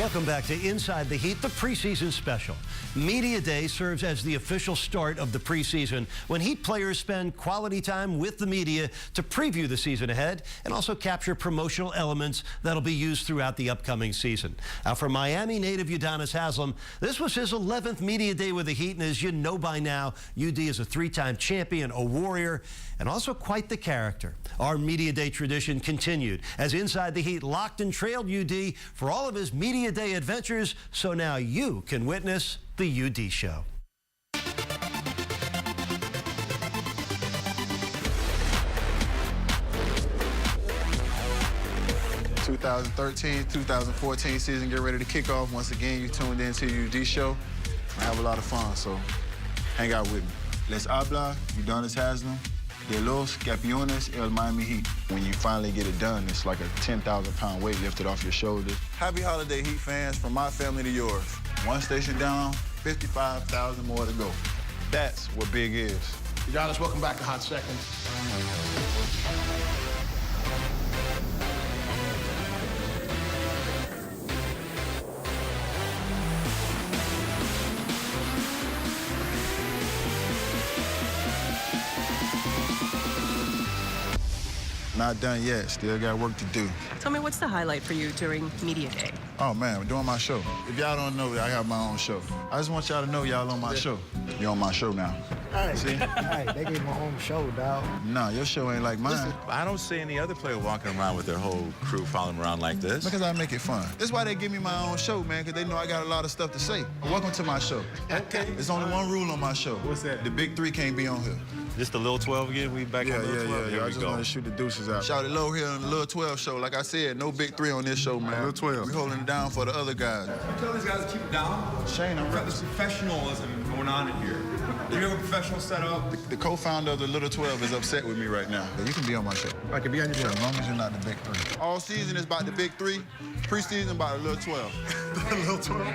Welcome back to Inside the Heat, the preseason special. Media Day serves as the official start of the preseason when Heat players spend quality time with the media to preview the season ahead and also capture promotional elements that'll be used throughout the upcoming season. Now, for Miami native Udonis Haslem, this was his 11th Media Day with the Heat, and as you know by now, UD is a three-time champion, a warrior, and also quite the character. Our Media Day tradition continued as Inside the Heat locked and trailed UD for all of his Media Day adventures, so now you can witness the UD Show. 2013-2014 season get ready to kick off. Once again, you tuned in to the UD Show. I have a lot of fun, so hang out with me. Les habla, Udonis Haslem, de los campeones el Miami Heat. When you finally get it done, it's like a 10,000-pound weight lifted off your shoulders. Happy holiday, Heat fans, from my family to yours. One station down, 55,000 more to go. That's what big is. Udonis, welcome back to Hot Seconds. Not done yet. Still got work to do. Tell me, what's the highlight for you during Media Day? Oh, man, we're doing my show. If y'all don't know, I have my own show. I just want y'all to know y'all on my show. You're on my show now. Hey, see? Hey, they gave my own show, dog. Nah, your show ain't like mine. Listen, I don't see any other player walking around with their whole crew following around like this. Because I make it fun. That's why they give me my own show, man, because they know I got a lot of stuff to say. Welcome to my show. Okay. There's only one rule on my show. What's that? The big three can't be on here. Just the Little 12 again? We back on Little 12? Yeah. I just want to shoot the deuces out. Shout it low here on the Little 12 show. Like I said, no big three on this show, man. Little 12. We holding it down for the other guys. You tell these guys to keep it down. Shane, I'm ready. There's professionalism going on in here. Do you have a professional setup? The co-founder of the Little 12 is upset with me right now. You can be on my show. I can be on your show. As long as you're not the big three. All season is about the big three. Preseason about the Little 12. The Little 12?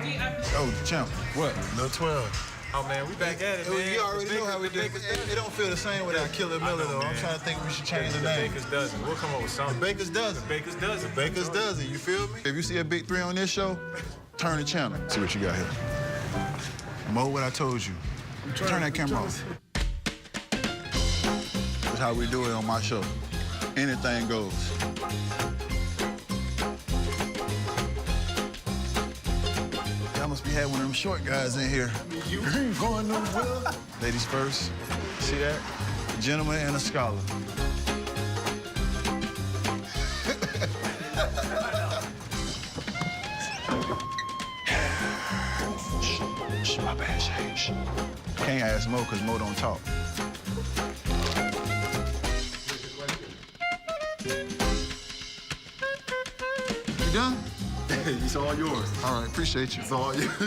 Oh, champ. What? Little 12. Oh, man, we back at it, man. You already know how we do it. It don't feel the same without Killer Miller, though. I'm trying to think we should change the name. Baker's Dozen. We'll come up with something. The Baker's Dozen. Baker's Dozen. Baker's Dozen, you feel me? If you see a big three on this show, turn the channel. See what you got here. Mo, what I told you. Turn that camera off. That's how we do it on my show. Anything goes. Y'all must be having one of them short guys in here. You ain't going nowhere. Ladies first. See that? A gentleman and a scholar. Shh, my bad, Shh. Can't ask Mo because Mo don't talk. You done? It's all yours. All right, appreciate you. It's all yours.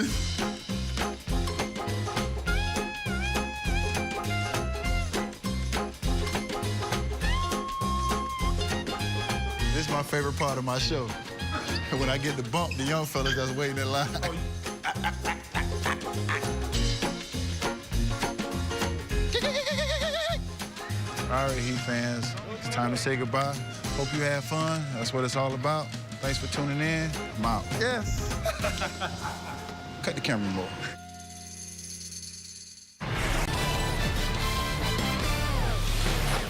This is my favorite part of my show. When I get the bump, the young fellas that's waiting in line. All right, Heat fans, it's time to say goodbye. Hope you had fun. That's what it's all about. Thanks for tuning in. I'm out. Yes. Cut the camera more.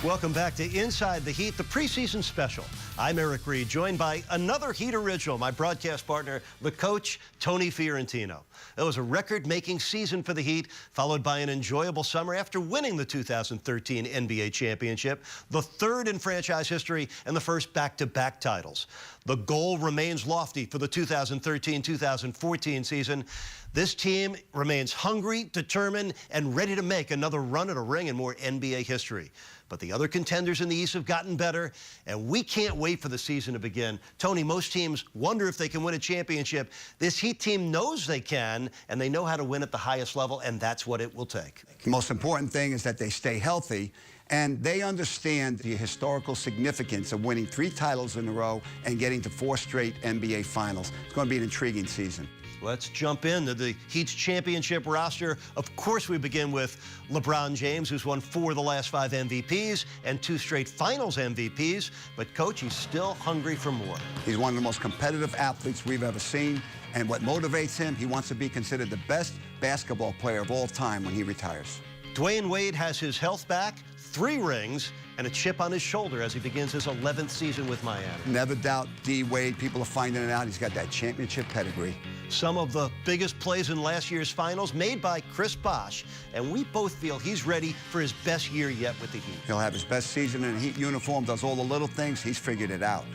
Welcome back to Inside the Heat, the preseason special. I'm Eric Reed, joined by another Heat original, my broadcast partner, the coach, Tony Fiorentino. It was a record-making season for the Heat, followed by an enjoyable summer after winning the 2013 NBA championship, the third in franchise history and the first back-to-back titles. The goal remains lofty for the 2013-2014 season. This team remains hungry, determined, and ready to make another run at a ring in more NBA history. But the other contenders in the East have gotten better, and we can't wait for the season to begin. Tony, most teams wonder if they can win a championship. This Heat team knows they can, and they know how to win at the highest level, and that's what it will take. The most important thing is that they stay healthy And they understand the historical significance of winning 3 titles in a row and getting to 4 straight NBA Finals. It's going to be an intriguing season. Let's jump into the Heat's championship roster. Of course, we begin with LeBron James, who's won 4 of the last 5 MVPs and 2 straight Finals MVPs. But, Coach, he's still hungry for more. He's one of the most competitive athletes we've ever seen. And what motivates him, he wants to be considered the best basketball player of all time when he retires. Dwayne Wade has his health back, 3 rings, and a chip on his shoulder as he begins his 11th season with Miami. Never doubt D. Wade. People are finding it out. He's got that championship pedigree. Some of the biggest plays in last year's finals made by Chris Bosh, and we both feel he's ready for his best year yet with the Heat. He'll have his best season in a Heat uniform, does all the little things. He's figured it out.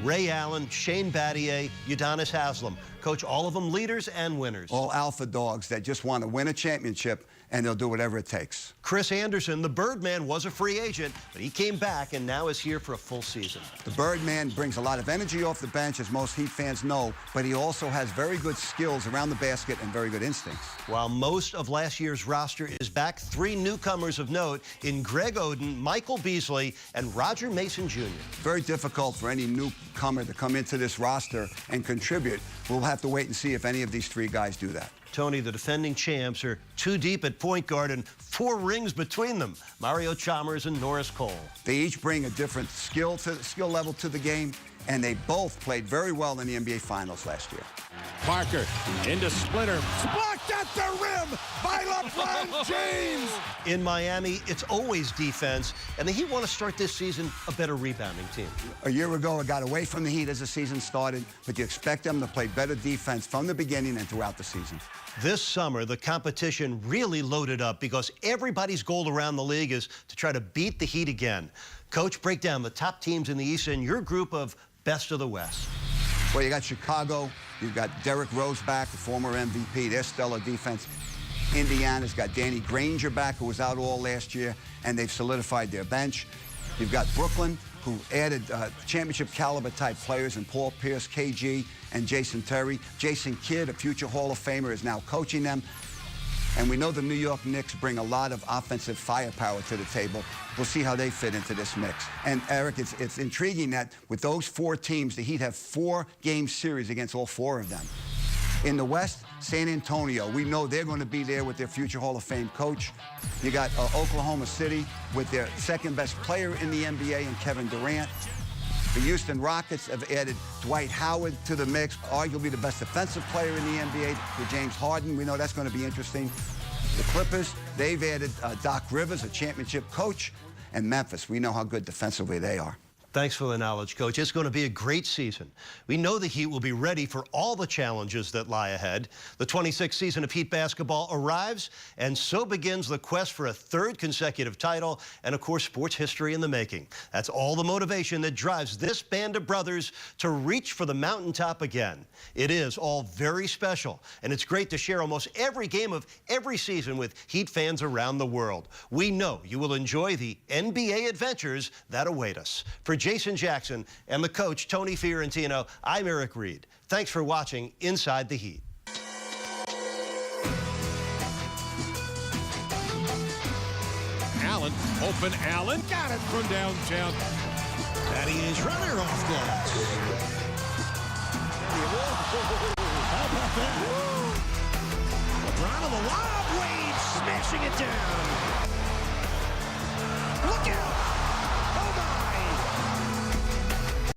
Ray Allen, Shane Battier, Udonis Haslem. Coach, all of them leaders and winners. All alpha dogs that just want to win a championship, and they'll do whatever it takes. Chris Anderson, the Birdman, was a free agent, but he came back and now is here for a full season. The Birdman brings a lot of energy off the bench, as most Heat fans know, but he also has very good skills around the basket and very good instincts. While most of last year's roster is back, 3 newcomers of note in Greg Oden, Michael Beasley, and Roger Mason Jr. Very difficult for any newcomer to come into this roster and contribute. We'll have to wait and see if any of these 3 guys do that. Tony, the defending champs are 2 deep at point guard and 4 rings between them. Mario Chalmers and Norris Cole. They each bring a different skill level to the game, and they both played very well in the NBA Finals last year. Parker into Splitter. Blocked at the rim by LeBron James. In Miami, it's always defense, and the Heat want to start this season a better rebounding team. A year ago, it got away from the Heat as the season started, but you expect them to play better defense from the beginning and throughout the season. This summer, the competition really loaded up because everybody's goal around the league is to try to beat the Heat again. Coach, break down the top teams in the East and your group of best of the West. Well, you got Chicago. You've got Derrick Rose back, the former MVP. They're stellar defense. Indiana's got Danny Granger back, who was out all last year, and they've solidified their bench. You've got Brooklyn, who added championship caliber type players in Paul Pierce, KG, and Jason Terry. Jason Kidd, a future Hall of Famer, is now coaching them. And we know the New York Knicks bring a lot of offensive firepower to the table. We'll see how they fit into this mix. And, Eric, it's intriguing that with those 4 teams, the Heat have 4-game series against all 4 of them. In the West, San Antonio, we know they're going to be there with their future Hall of Fame coach. You got Oklahoma City with their second-best player in the NBA in Kevin Durant. The Houston Rockets have added Dwight Howard to the mix, arguably the best defensive player in the NBA with James Harden. We know that's going to be interesting. The Clippers, they've added Doc Rivers, a championship coach. And Memphis, we know how good defensively they are. Thanks for the knowledge, Coach. It's going to be a great season. We know the Heat will be ready for all the challenges that lie ahead. The 26th season of Heat basketball arrives, and so begins the quest for a 3rd consecutive title and, of course, sports history in the making. That's all the motivation that drives this band of brothers to reach for the mountaintop again. It is all very special, and it's great to share almost every game of every season with Heat fans around the world. We know you will enjoy the NBA adventures that await us. For Jason Jackson and the coach, Tony Fiorentino, I'm Eric Reed. Thanks for watching Inside the Heat. Allen, open Allen, got it from downtown. That is runner off glass. How about that? LeBron on the lob, Wade smashing it down.